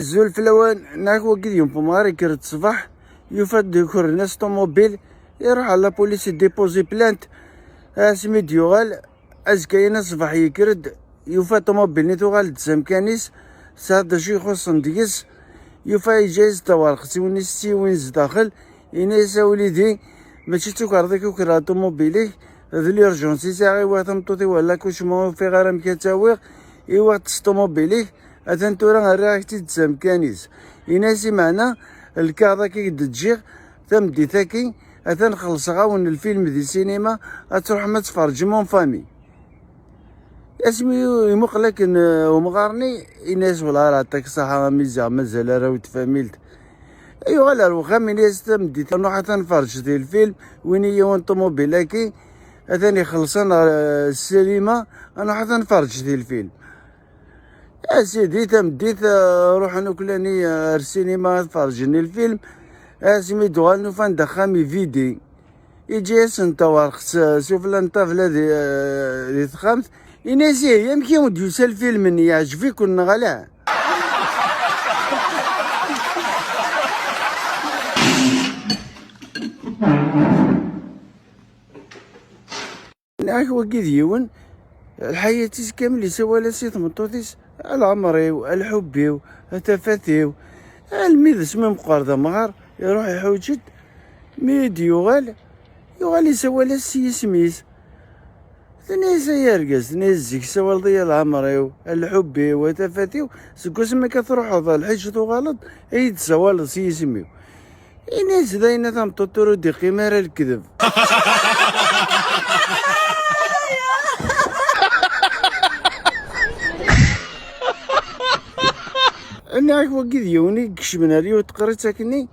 زول في الاوان ناك وقت يوم بمغاري كرت الصباح يفاد يكور ناس طوموبيل يروح على بوليس ديبوزي بلانت اسمي ديوغال ازكاينا صباح يكرد يفاد طوموبيل نيتو غال تسامكانيس ساد شي يخص نديس يفا يجاز توارق سيونيستي وينز داخل ينسى وليدي ماشي تكرديك وكرا طوموبيليك ذو ليرجونسي ساعي واتم توتي ولا كوش مو في غرام كتاويق ايوا طوموبيليك اثن تورا راكتي تسامكانيس يناسي معنا الكاظا كي تجيغ ثم دي ثاكي اثن خلصها ون الفيلم دي سينما اتروح ما تفرج مون فامي اسمي يمقلك ومغارني الناس ولا راه تاك صحه ميزا مازال راه تفاميلت ايوا غالا روخا من يستم دي نروح تنفرج ديال الفيلم وين هي وين طوموبيلاكي اثاني خلصنا السينما انا حتى نفرج ديال الفيلم اسيدي تمديت روح نوكلاني السينما تفرجني الفيلم اسمي دوال نوفان دخامي فيدي يجي انت وارخص شوف لانت دي تخامت يناسيه يمكن وديوس الفيلم اني يعجبك ولا غلا ناك وكيد يون الحياة كامل يسوى لسي ثمطوطيس العمريو الحبيو التفاتيو الميد اسمه مقارضة مغار يروح يحوجد ميد يغال يسوى لسي سميس ثنيس يرقص نزك سوى لضي العمريو الحبيو وتفاتيو سكوس ما كتروحو الحج غلط ايد سوى لسي سميو الناس داينا تمطوطورو دي قمار الكذب ناك وقيد يوني كشمنا ريو تقريت ساكني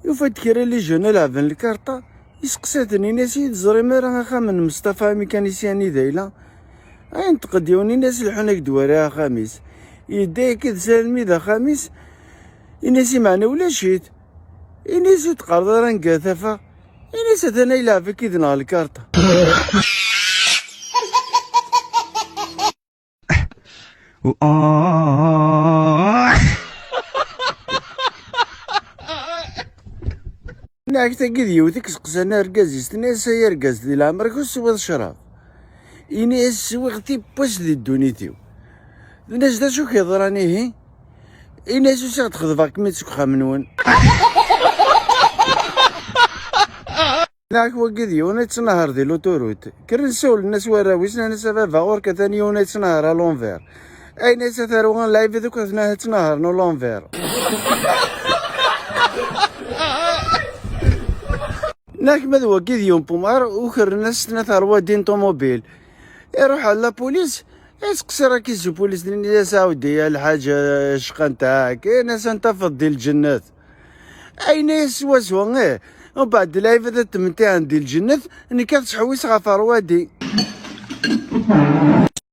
يوفاد كيرا لي جونا لعبن الكارطة يسقساتني ناس يتزري مرا خا من مصطفى ميكانيسياني دايلا عين تقديوني ناس الحناك دواريها خامس يداي كد سالمي ذا خامس يناسي معنا ولا شيت يناسي تقرض رانكا ثافا يناسي ثانا يلعب كيدنا الكارطة ناك تاكيد يوتك سقسانا ركازيس ناس يركاز دي العمر كوسوا الشراب يناس وقتي باش دي دونيتيو الناس دا شو كيضراني هي يناس واش غتخذفك مي تسكخا منون ناك وقيد يونا يتنهر دي لوتوروت كرنسول الناس وراويس ناس فافا غوركا ثاني يونا يتنهر لونفير اي ناس ثاروغان لايف دوك اثناء تنهر نو لونفير ناك ماذا كيد يوم بومار وخر الناس ثروة دين طوموبيل يروح على البوليس يسقسي راه كيزو بوليس لي ساودي الحاجة شقا نتاعك ناس انتفض ديال الجنات اي ناس واسوا ومن بعد لايف هذا تمنتي عندي الجنات اني كتحويس غا فروادي